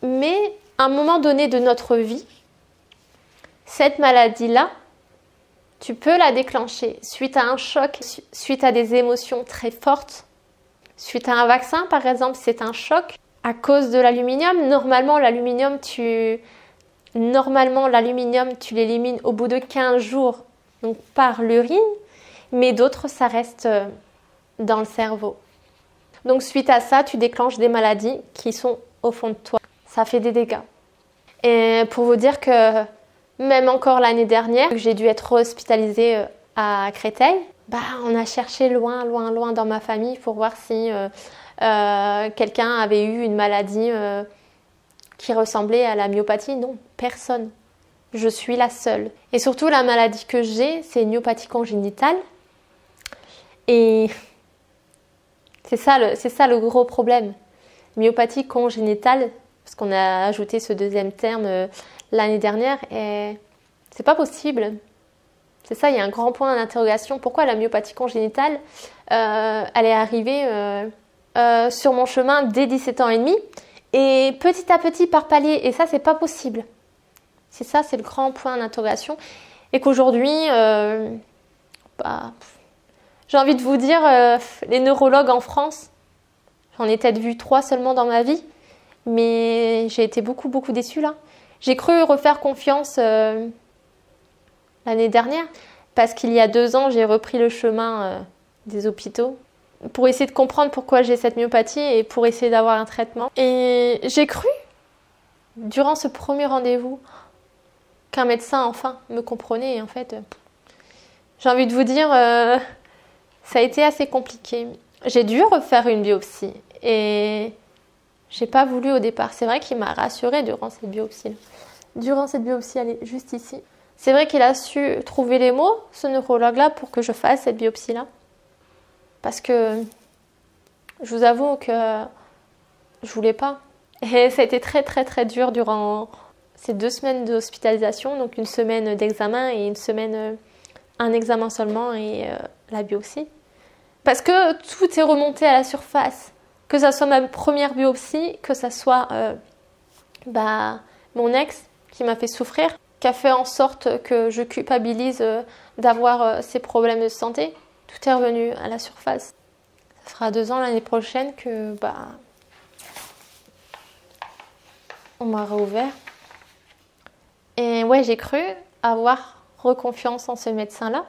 mais à un moment donné de notre vie, cette maladie-là, tu peux la déclencher suite à un choc, suite à des émotions très fortes. Suite à un vaccin, par exemple, c'est un choc à cause de l'aluminium. Normalement, l'aluminium, tu l'élimines au bout de 15 jours, donc par l'urine, mais d'autres, ça reste dans le cerveau. Donc, suite à ça, tu déclenches des maladies qui sont au fond de toi. Ça fait des dégâts. Et pour vous dire que même encore l'année dernière, j'ai dû être hospitalisée à Créteil, on a cherché loin, loin, loin dans ma famille pour voir si quelqu'un avait eu une maladie qui ressemblait à la myopathie. Non, personne. Je suis la seule. Et surtout, la maladie que j'ai, c'est une myopathie congénitale. Et c'est ça le gros problème. Myopathie congénitale, parce qu'on a ajouté ce deuxième terme l'année dernière, et c'est pas possible. C'est ça, il y a un grand point d'interrogation. Pourquoi la myopathie congénitale, elle est arrivée sur mon chemin dès 17 ans et demi, et petit à petit par palier, et ça, c'est pas possible. C'est ça, c'est le grand point d'interrogation. Et qu'aujourd'hui, j'ai envie de vous dire, les neurologues en France, j'en ai peut-être vu 3 seulement dans ma vie, mais j'ai été beaucoup déçue là. J'ai cru refaire confiance l'année dernière, parce qu'il y a 2 ans, j'ai repris le chemin des hôpitaux pour essayer de comprendre pourquoi j'ai cette myopathie et pour essayer d'avoir un traitement. Et j'ai cru, durant ce premier rendez-vous, qu'un médecin enfin me comprenait. Et en fait, j'ai envie de vous dire, ça a été assez compliqué. J'ai dû refaire une biopsie et j'ai pas voulu au départ. C'est vrai qu'il m'a rassurée durant cette biopsie. Durant cette biopsie, elle est juste ici. C'est vrai qu'il a su trouver les mots, ce neurologue-là, pour que je fasse cette biopsie-là. Parce que je vous avoue que je voulais pas. Et ça a été très dur durant ces 2 semaines d'hospitalisation, donc une semaine d'examen et une semaine, un examen seulement et la biopsie. Parce que tout est remonté à la surface. Que ça soit ma première biopsie, que ça soit mon ex qui m'a fait souffrir, qui a fait en sorte que je culpabilise d'avoir ces problèmes de santé. Tout est revenu à la surface. Ça fera 2 ans l'année prochaine que on m'a réouvert. Et ouais, j'ai cru avoir reconfiance en ce médecin-là.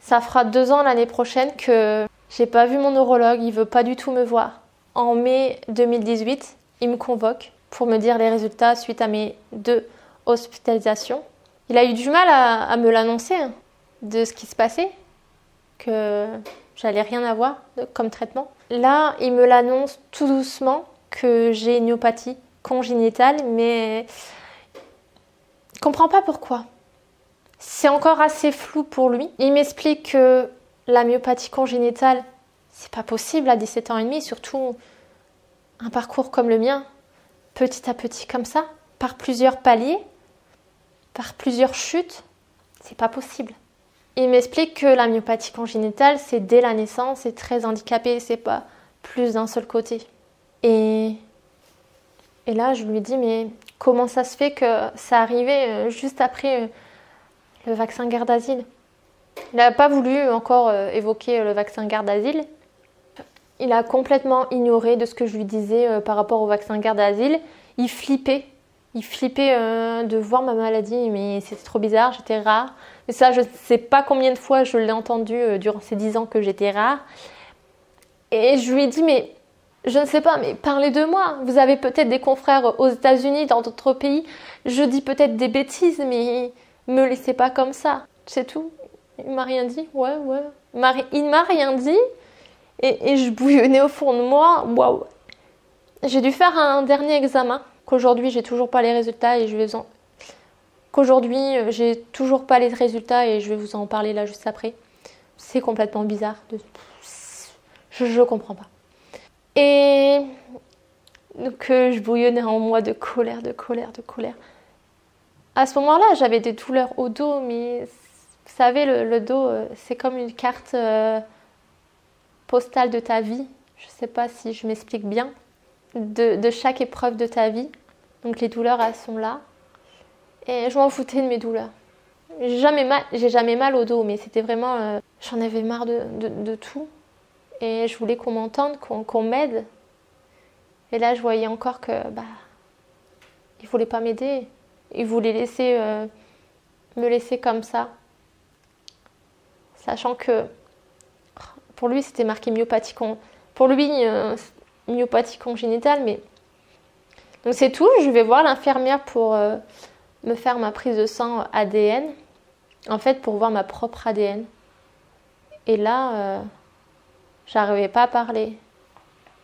Ça fera 2 ans l'année prochaine que j'ai pas vu mon neurologue, il veut pas du tout me voir. En mai 2018, il me convoque pour me dire les résultats suite à mes 2 hospitalisations. Il a eu du mal à me l'annoncer de ce qui se passait, que j'allais rien avoir comme traitement. Là, il me l'annonce tout doucement que j'ai une myopathie congénitale, mais je comprends pas pourquoi. C'est encore assez flou pour lui. Il m'explique que la myopathie congénitale, c'est pas possible à 17 ans et demi, surtout un parcours comme le mien, petit à petit comme ça, par plusieurs paliers, par plusieurs chutes, c'est pas possible. Il m'explique que la myopathie congénitale, c'est dès la naissance, c'est très handicapé, c'est pas plus d'un seul côté. Et là, je lui dis, mais comment ça se fait que ça arrivait juste après le vaccin Gardasil? Il n'a pas voulu encore évoquer le vaccin Gardasil. Il a complètement ignoré de ce que je lui disais par rapport au vaccin Gardasil. Il flippait. De voir ma maladie, mais c'était trop bizarre, j'étais rare. Mais ça, je ne sais pas combien de fois je l'ai entendu durant ces 10 ans que j'étais rare. Et je lui ai dit, mais je ne sais pas, mais parlez de moi. Vous avez peut-être des confrères aux États-Unis, dans d'autres pays. Je dis peut-être des bêtises, mais me laissez pas comme ça. C'est tout. Il m'a rien dit. Ouais. Il m'a rien dit. Et je bouillonnais au fond de moi. Waouh. J'ai dû faire un dernier examen. Qu'aujourd'hui, j'ai toujours pas les résultats et je vais vous en parler là juste après. C'est complètement bizarre. Je comprends pas. Et donc je bouillonnais en moi de colère. À ce moment-là, j'avais des douleurs au dos, mais vous savez, le dos, c'est comme une carte postale de ta vie. Je sais pas si je m'explique bien. De chaque épreuve de ta vie. Donc les douleurs, elles sont là. Et je m'en foutais de mes douleurs. J'ai jamais mal au dos, mais c'était vraiment... j'en avais marre de tout. Et je voulais qu'on m'entende, qu'on m'aide. Et là, je voyais encore que... il voulait pas m'aider. Il voulait me laisser comme ça. Sachant que... Pour lui, c'était marqué myopathie myopathie congénitale, mais... Donc c'est tout, je vais voir l'infirmière pour me faire ma prise de sang ADN. En fait, pour voir ma propre ADN. Et là, j'arrivais pas à parler.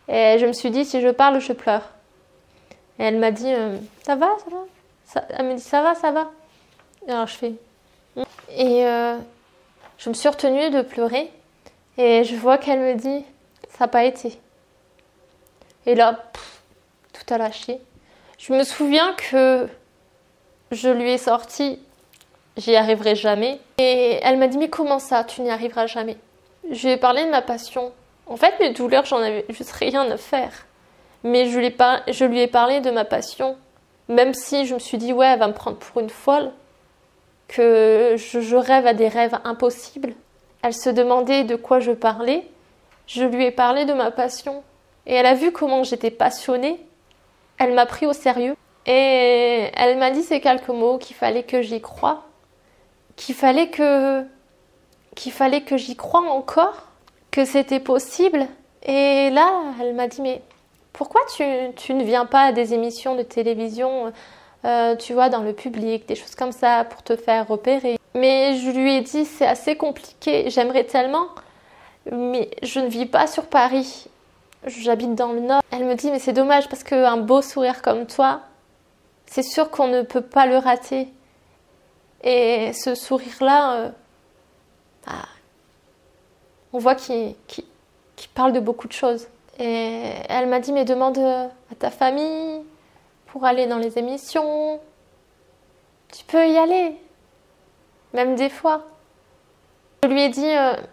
Et je me suis dit, si je parle, je pleure. Et elle m'a dit, ça va. Elle me dit, ça va. Et alors je fais... Et je me suis retenue de pleurer. Et je vois qu'elle me dit, ça n'a pas été. Et là, tout a lâché. Je me souviens que je lui ai sorti, j'y arriverai jamais. Et elle m'a dit, mais comment ça, tu n'y arriveras jamais? Je lui ai parlé de ma passion. En fait, mes douleurs, j'en avais juste rien à faire. Mais je lui ai parlé de ma passion. Même si je me suis dit, ouais, elle va me prendre pour une folle, que je rêve à des rêves impossibles. Elle se demandait de quoi je parlais. Je lui ai parlé de ma passion. Et elle a vu comment j'étais passionnée. Elle m'a pris au sérieux. Et elle m'a dit ces quelques mots, qu'il fallait que j'y croie. Qu'il fallait que j'y croie encore. Que c'était possible. Et là, elle m'a dit, mais pourquoi tu ne viens pas à des émissions de télévision, tu vois, dans le public, des choses comme ça, pour te faire repérer? Mais je lui ai dit, c'est assez compliqué, j'aimerais tellement, mais je ne vis pas sur Paris, j'habite dans le Nord. Elle me dit, mais c'est dommage parce qu'un beau sourire comme toi, c'est sûr qu'on ne peut pas le rater. Et ce sourire-là, on voit qu'il parle de beaucoup de choses. Et elle m'a dit, mais demande à ta famille pour aller dans les émissions. Tu peux y aller, même des fois. Je lui ai dit,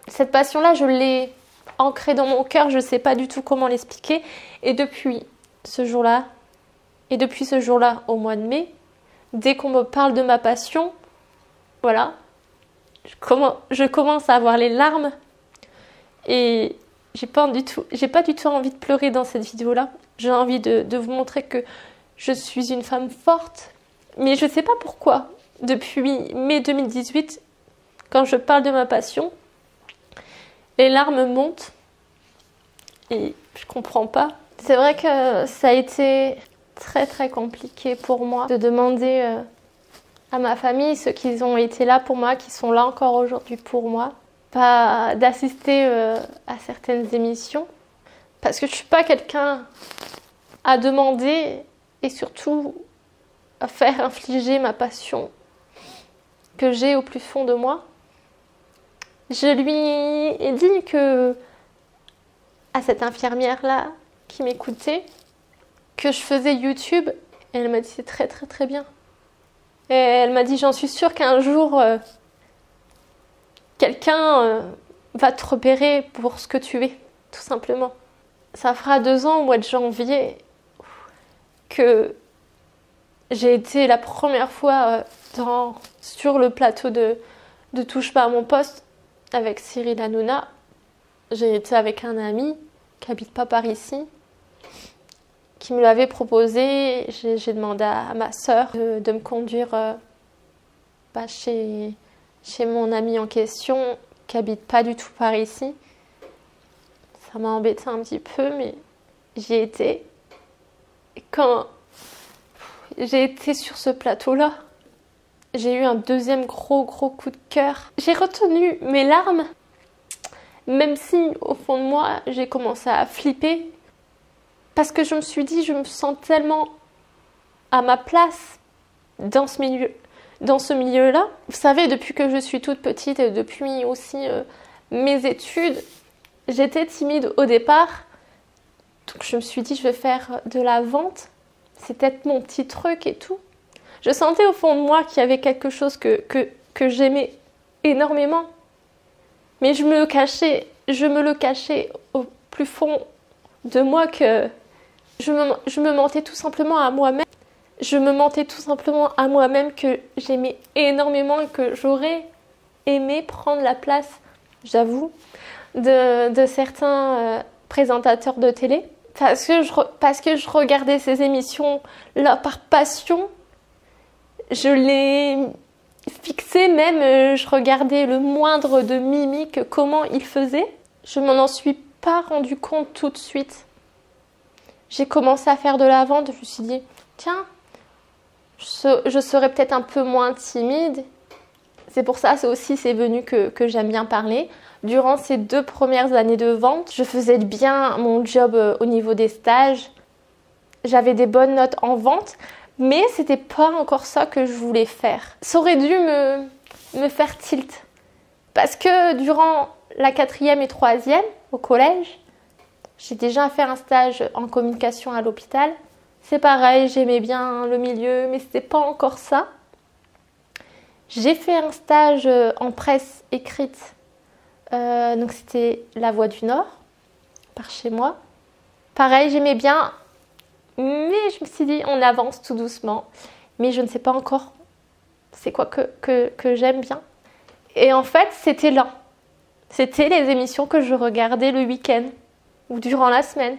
cette passion-là, je l'ai ancrée dans mon cœur, je ne sais pas du tout comment l'expliquer. Et depuis ce jour-là, au mois de mai, dès qu'on me parle de ma passion, voilà, je commence à avoir les larmes. Et j'ai pas du tout envie de pleurer dans cette vidéo-là. J'ai envie de vous montrer que je suis une femme forte. Mais je sais pas pourquoi. Depuis mai 2018, quand je parle de ma passion, les larmes montent. Et je comprends pas. C'est vrai que ça a été très très compliqué pour moi de demander à ma famille, ceux qui ont été là pour moi, qui sont là encore aujourd'hui pour moi, pas d'assister à certaines émissions parce que je suis pas quelqu'un à demander et surtout à faire infliger ma passion que j'ai au plus fond de moi. Je lui ai dit que à cette infirmière là qui m'écoutait que je faisais YouTube et elle m'a dit c'est très très très bien. Et elle m'a dit j'en suis sûre qu'un jour quelqu'un va te repérer pour ce que tu es, tout simplement. Ça fera 2 ans au mois de janvier que j'ai été la première fois sur le plateau de Touche pas à mon poste avec Cyril Hanouna. J'ai été avec un ami qui habite pas par ici, qui me l'avait proposé. J'ai demandé à ma sœur de me conduire chez mon ami en question, qui habite pas du tout par ici. Ça m'a embêté un petit peu, mais j'y ai été. Et quand j'ai été sur ce plateau-là, j'ai eu un deuxième gros coup de cœur. J'ai retenu mes larmes, même si au fond de moi, j'ai commencé à flipper. Parce que je me suis dit, je me sens tellement à ma place dans ce milieu-là. Vous savez, depuis que je suis toute petite et depuis aussi mes études, j'étais timide au départ. Donc je me suis dit, je vais faire de la vente. C'est peut-être mon petit truc et tout. Je sentais au fond de moi qu'il y avait quelque chose que j'aimais énormément. Mais je me le cachais au plus fond de moi que je me mentais tout simplement à moi-même. Je me mentais tout simplement à moi-même que j'aimais énormément et que j'aurais aimé prendre la place, j'avoue, de certains présentateurs de télé. Parce que je regardais ces émissions-là par passion. Je les fixais même, je regardais le moindre de mimique, comment ils faisaient. Je m'en suis pas rendu compte tout de suite. J'ai commencé à faire de la vente, je me suis dit, tiens, je serais peut-être un peu moins timide. C'est pour ça, c'est venu que j'aime bien parler. Durant ces 2 premières années de vente, je faisais bien mon job au niveau des stages. J'avais des bonnes notes en vente, mais c'était pas encore ça que je voulais faire. Ça aurait dû me faire tilt. Parce que durant la 4e et 3e au collège. J'ai déjà fait un stage en communication à l'hôpital. C'est pareil, j'aimais bien le milieu, mais c'était pas encore ça. J'ai fait un stage en presse écrite. Donc c'était La Voix du Nord, par chez moi. Pareil, j'aimais bien, mais je me suis dit, on avance tout doucement. Mais je ne sais pas encore c'est quoi que j'aime bien. Et en fait, c'était là. C'était les émissions que je regardais le week-end ou durant la semaine.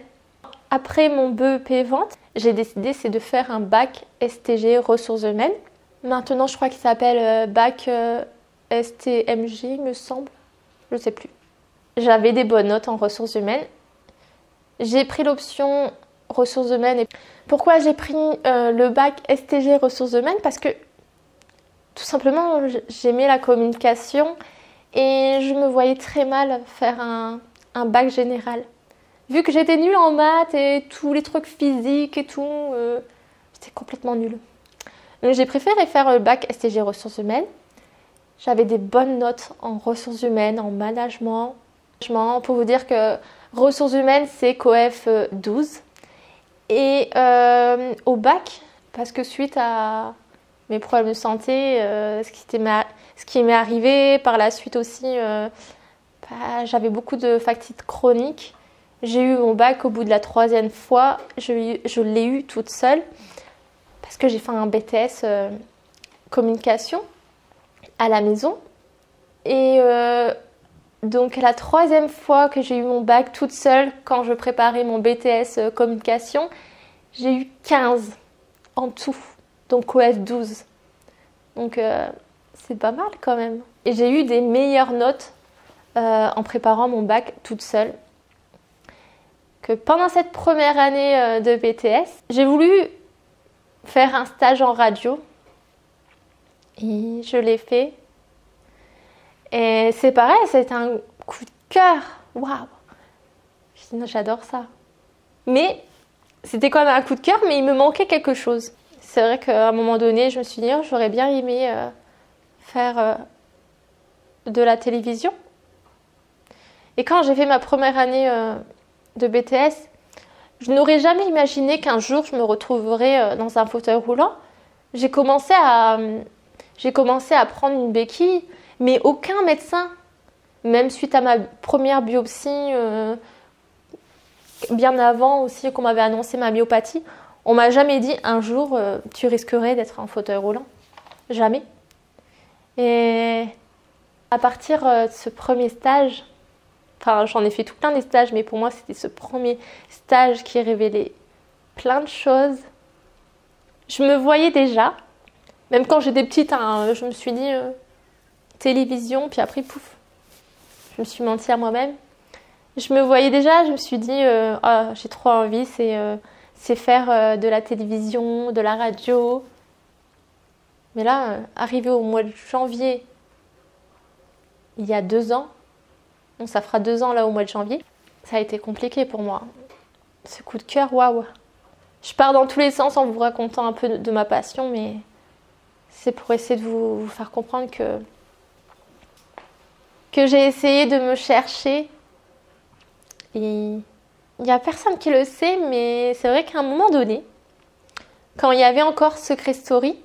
Après mon BEP vente, j'ai décidé c'est de faire un bac STG ressources humaines. Maintenant, je crois qu'il s'appelle bac STMG, me semble. Je ne sais plus. J'avais des bonnes notes en ressources humaines. J'ai pris l'option ressources humaines. Pourquoi j'ai pris le bac STG ressources humaines? Parce que tout simplement, j'aimais la communication et je me voyais très mal faire un bac général. Vu que j'étais nulle en maths et tous les trucs physiques et tout, j'étais complètement nulle. Donc j'ai préféré faire le bac STG ressources humaines. J'avais des bonnes notes en ressources humaines, en management. Pour vous dire que ressources humaines, c'est COEF 12. Et au bac, parce que suite à mes problèmes de santé, ce qui m'est arrivé par la suite aussi, j'avais beaucoup de fatigue chronique. J'ai eu mon bac au bout de la 3e fois. Je l'ai eu toute seule parce que j'ai fait un BTS communication à la maison. Et donc la 3e fois que j'ai eu mon bac toute seule, quand je préparais mon BTS communication, j'ai eu 15 en tout, donc COEF 12. Donc c'est pas mal quand même. Et j'ai eu des meilleures notes en préparant mon bac toute seule. Que pendant cette première année de BTS, j'ai voulu faire un stage en radio. Et je l'ai fait. Et c'est pareil, c'était un coup de cœur. Waouh! J'adore ça. Mais c'était quand même un coup de cœur, mais il me manquait quelque chose. C'est vrai qu'à un moment donné, je me suis dit, oh, j'aurais bien aimé faire de la télévision. Et quand j'ai fait ma première année de BTS, je n'aurais jamais imaginé qu'un jour je me retrouverais dans un fauteuil roulant. J'ai commencé à prendre une béquille, mais aucun médecin, même suite à ma première biopsie, bien avant aussi qu'on m'avait annoncé ma myopathie, on m'a jamais dit un jour tu risquerais d'être en fauteuil roulant. Jamais. Et à partir de ce premier stage, enfin j'en ai fait tout plein des stages, mais pour moi c'était ce premier stage qui révélait plein de choses. Je me voyais déjà, même quand j'étais petite, hein, je me suis dit télévision, puis après pouf, je me suis menti à moi-même. Je me voyais déjà, je me suis dit oh, j'ai trop envie, c'est faire de la télévision, de la radio. Mais là, arrivé au mois de janvier, il y a 2 ans, bon, ça fera 2 ans là au mois de janvier, ça a été compliqué pour moi. Ce coup de cœur, waouh! Je pars dans tous les sens en vous racontant un peu de ma passion, mais c'est pour essayer de vous faire comprendre que j'ai essayé de me chercher. Et il n'y a personne qui le sait, mais c'est vrai qu'à un moment donné, quand il y avait encore Secret Story,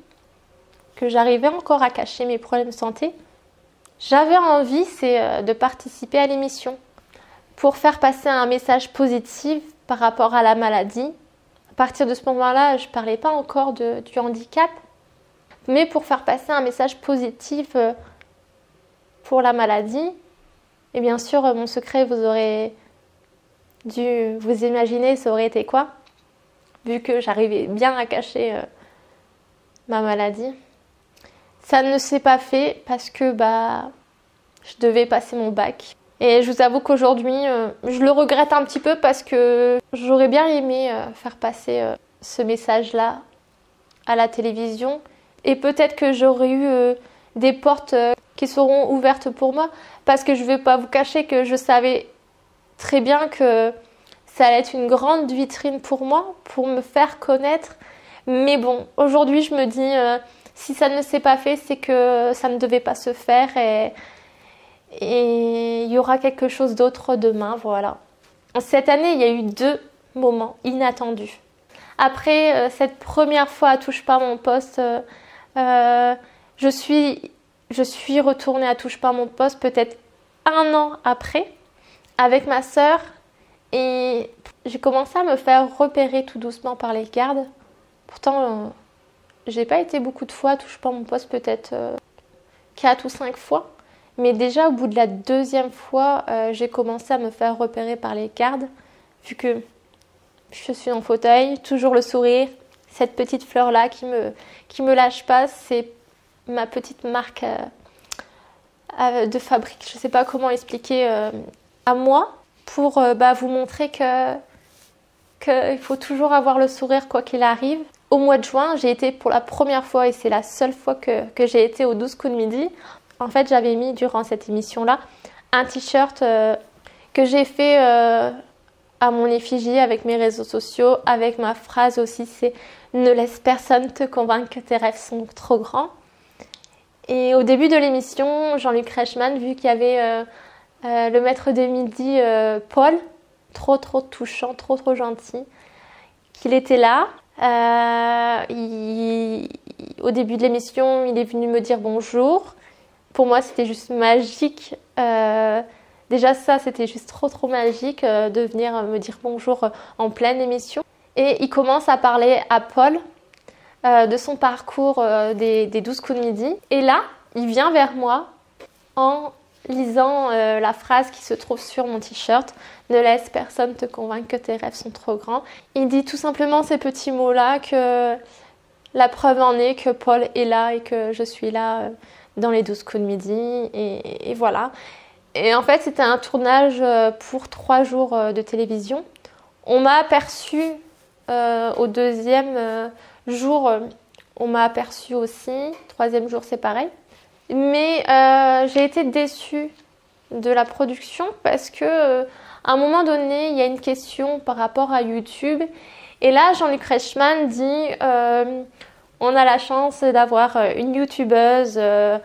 que j'arrivais encore à cacher mes problèmes de santé, j'avais envie, de participer à l'émission pour faire passer un message positif par rapport à la maladie. À partir de ce moment-là, je ne parlais pas encore du handicap, mais pour faire passer un message positif pour la maladie. Et bien sûr, mon secret, vous aurez dû vous imaginer, ça aurait été quoi? Vu que j'arrivais bien à cacher ma maladie. Ça ne s'est pas fait parce que je devais passer mon bac. Et je vous avoue qu'aujourd'hui, je le regrette un petit peu parce que j'aurais bien aimé faire passer ce message-là à la télévision. Et peut-être que j'aurais eu des portes qui seront ouvertes pour moi. Parce que je ne vais pas vous cacher que je savais très bien que ça allait être une grande vitrine pour moi, pour me faire connaître. Mais bon, aujourd'hui, je me dis, si ça ne s'est pas fait, c'est que ça ne devait pas se faire. et il y aura quelque chose d'autre demain, voilà. Cette année, il y a eu 2 moments inattendus. Après cette première fois à Touche pas mon poste, je suis retournée à Touche pas mon poste peut-être 1 an après avec ma sœur et j'ai commencé à me faire repérer tout doucement par les gardes. Pourtant, j'ai pas été beaucoup de fois à Touche pas mon poste, peut-être 4 ou 5 fois. Mais déjà au bout de la 2e fois, j'ai commencé à me faire repérer par les gardes vu que je suis en fauteuil, toujours le sourire, cette petite fleur-là qui me lâche pas, c'est ma petite marque de fabrique. Je sais pas comment expliquer à moi pour vous montrer qu'il faut toujours avoir le sourire quoi qu'il arrive. Au mois de juin, j'ai été pour la première fois et c'est la seule fois que j'ai été au 12 coups de midi. En fait, j'avais mis durant cette émission-là un t-shirt que j'ai fait à mon effigie avec mes réseaux sociaux, avec ma phrase aussi, c'est « Ne laisse personne te convaincre que tes rêves sont trop grands ». Et au début de l'émission, Jean-Luc Reichmann, vu qu'il y avait le maître de midi, Paul, trop touchant, trop gentil, qu'il était là. Au début de l'émission, il est venu me dire bonjour. Pour moi, c'était juste magique. Déjà ça, c'était juste trop magique de venir me dire bonjour en pleine émission. Et il commence à parler à Paul de son parcours des 12 coups de midi. Et là, il vient vers moi en lisant la phrase qui se trouve sur mon t-shirt « Ne laisse personne te convaincre que tes rêves sont trop grands ». Il dit tout simplement ces petits mots-là que la preuve en est que Paul est là et que je suis là dans les 12 coups de midi. Et voilà. Et en fait, c'était un tournage pour 3 jours de télévision. On m'a aperçu au 2e jour, on m'a aperçu aussi. 3e jour, c'est pareil. Mais j'ai été déçue de la production parce que à un moment donné, il y a une question par rapport à YouTube. Et là, Jean-Luc Reichmann dit on a la chance d'avoir une youtubeuse de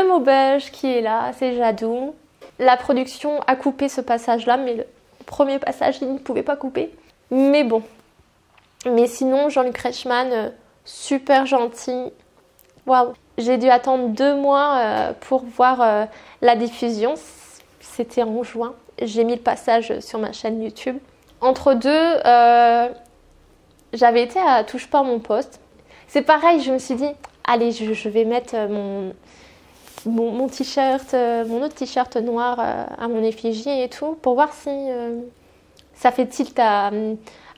Maubeuge qui est là, c'est Jadou. La production a coupé ce passage-là, mais le premier passage, il ne pouvait pas couper. Mais bon. Mais sinon, Jean-Luc Reichmann, super gentil. Waouh. J'ai dû attendre 2 mois pour voir la diffusion. C'était en juin. J'ai mis le passage sur ma chaîne YouTube. Entre deux, j'avais été à Touche pas mon poste. C'est pareil, je me suis dit, allez, je vais mettre mon t-shirt, mon autre t-shirt noir à mon effigie et tout, pour voir si ça fait tilt à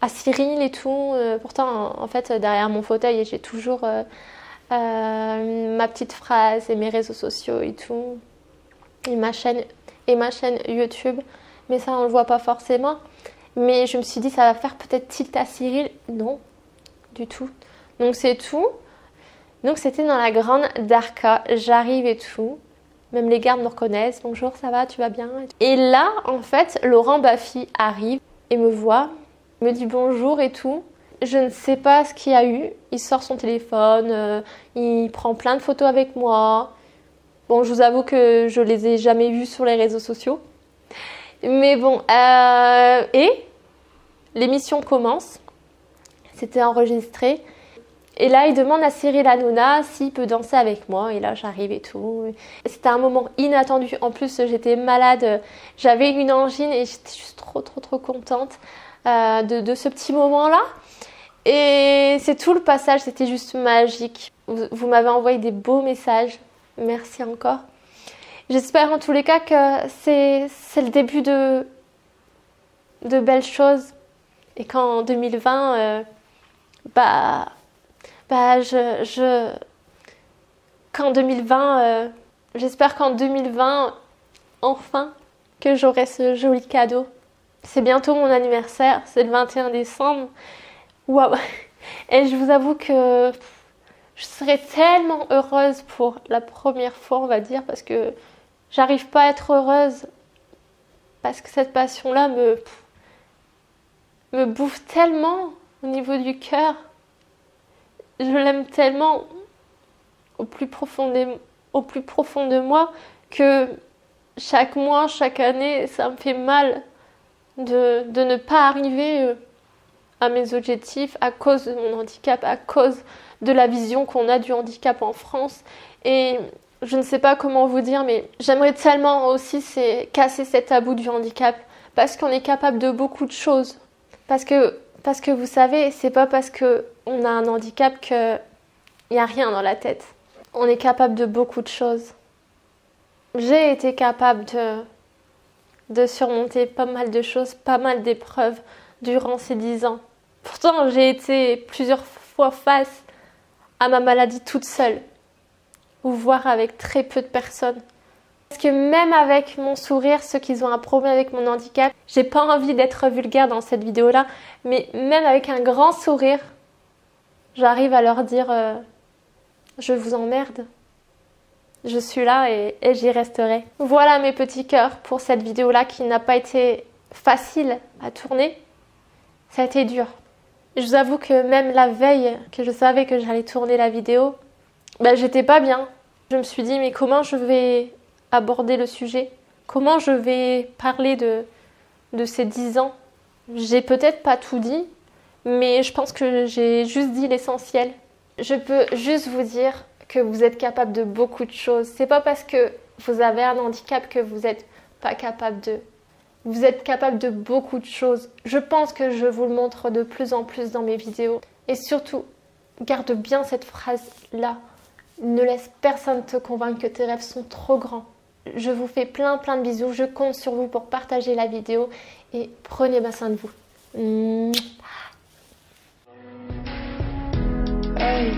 Cyril et tout. Pourtant, en fait, derrière mon fauteuil, j'ai toujours ma petite phrase et mes réseaux sociaux et tout, et ma chaîne YouTube. Mais ça, on le voit pas forcément. Mais je me suis dit, ça va faire peut-être tilt à Cyril. Non, du tout. Donc c'est tout. Donc c'était dans la grande Darka. J'arrive et tout. Même les gardes me reconnaissent. Bonjour, ça va, tu vas bien? Et là, en fait, Laurent Baffy arrive et me voit, me dit bonjour et tout. Je ne sais pas ce qu'il y a eu. Il sort son téléphone, il prend plein de photos avec moi. Bon, je vous avoue que je les ai jamais vues sur les réseaux sociaux. Mais bon, et l'émission commence. C'était enregistré. Et là, il demande à Cyril Hanouna s'il peut danser avec moi. Et là, j'arrive et tout. C'était un moment inattendu. En plus, j'étais malade. J'avais une angine et j'étais juste trop contente de ce petit moment-là. Et c'est tout le passage. C'était juste magique. Vous m'avez envoyé des beaux messages. Merci encore. J'espère en tous les cas que c'est le début de belles choses. Et qu'en 2020, j'espère qu'en 2020, enfin, que j'aurai ce joli cadeau. C'est bientôt mon anniversaire, c'est le 21 décembre. Waouh! Et je vous avoue que je serais tellement heureuse pour la première fois, on va dire, parce que j'arrive pas à être heureuse. Parce que cette passion-là me bouffe tellement au niveau du cœur. Je l'aime tellement au plus profond de moi que chaque mois, chaque année, ça me fait mal de ne pas arriver à mes objectifs à cause de mon handicap, à cause de la vision qu'on a du handicap en France. Et je ne sais pas comment vous dire, mais j'aimerais tellement aussi casser cet tabou du handicap, parce qu'on est capable de beaucoup de choses. Parce que vous savez, c'est pas parce qu'on a un handicap qu'il n'y a rien dans la tête. On est capable de beaucoup de choses. J'ai été capable de surmonter pas mal de choses, pas mal d'épreuves durant ces 10 ans. Pourtant, j'ai été plusieurs fois face à ma maladie toute seule, ou voire avec très peu de personnes. Parce que même avec mon sourire, ceux qui ont un problème avec mon handicap, j'ai pas envie d'être vulgaire dans cette vidéo-là, mais même avec un grand sourire, j'arrive à leur dire je vous emmerde. Je suis là et j'y resterai. Voilà mes petits cœurs pour cette vidéo-là qui n'a pas été facile à tourner. Ça a été dur. Je vous avoue que même la veille que je savais que j'allais tourner la vidéo, j'étais pas bien. Je me suis dit mais comment je vais aborder le sujet? Comment je vais parler de ces 10 ans? J'ai peut-être pas tout dit, mais je pense que j'ai juste dit l'essentiel. Je peux juste vous dire que vous êtes capable de beaucoup de choses. C'est pas parce que vous avez un handicap que vous n'êtes pas capable de. Vous êtes capable de beaucoup de choses. Je pense que je vous le montre de plus en plus dans mes vidéos. Et surtout, garde bien cette phrase-là. Ne laisse personne te convaincre que tes rêves sont trop grands. Je vous fais plein de bisous. Je compte sur vous pour partager la vidéo. Et prenez bien soin de vous. Hey.